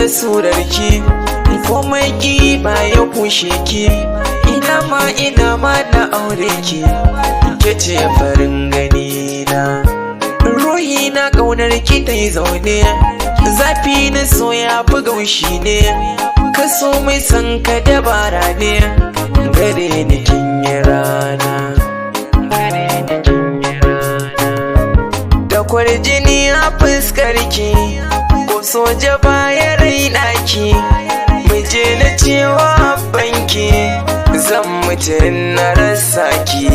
da surarki, komai ki ba ya kushe ki, ina ma na aure ki, ke ce farin gani na. Ruhi na ƙaunar ki ta yi zaune, zafi na so ya fi gaushi ne, kaso mai san ka dabara ne, gare ni kin yi rana. Da kwarjini a fuskar ki, ko soja baya raina ki, muje na cewa banki, zan mutu na rasa ki.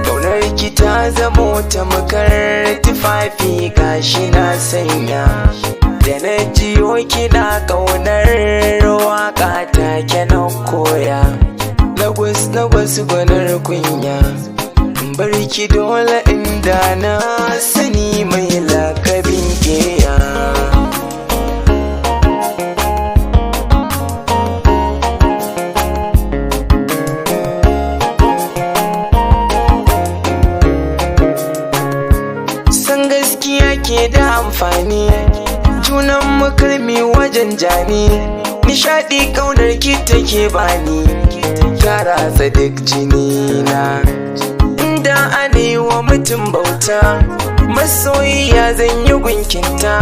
Ƙaunar ki ta zamo tamkar tufafi gashi na sanya, da na jiyo kina ƙaunar waƙa take na koya. Lagos gwanar kunya, barki dole inda na sani mai lakabin keya. San gaskiya ke da amfani, junan makarmi wajen jani, nishaɗi ƙaunar ki take bani, ta ratsa duk jini na. Inda ana yi wa mutum bauta, masoyiya zan yi gunkinta,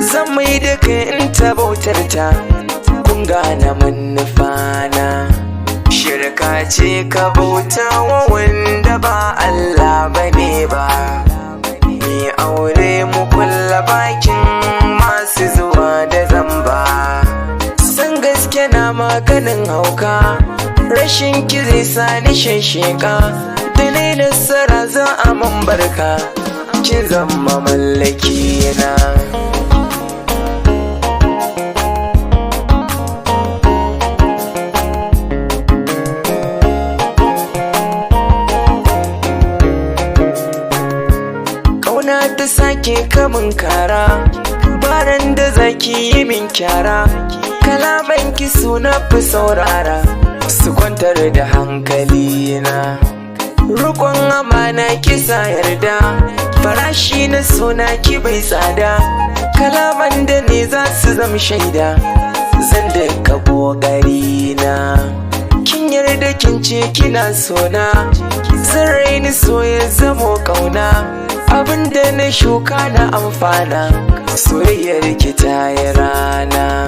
zan mai da kai in ta bautar ta, kun gane manufana. Shirka ce ka bauta wa wanda ba Allah bane ba, mi aure mu kulla bakin masu zuwa da zamba. San gaske na maganin hauka, rashin ki zai sa ni sheka, da ne nasara za a man barka, kin zama mallaki na. Ƙauna ta sake kamun kara, baran da zaki yi min kyara, kalaman ki suna fi saurara, su kwantar da hankali na. Rukon amana kisa yarda, farashi na suna ki bai tsada, kalaman da ne za su zama shaida, zan daga ƙoƙari na. Kin yarda kin ce kina sona, zan raini so ya zamo ƙauna, abinda na shuka na amfana, soyayyar ki ta yi rana.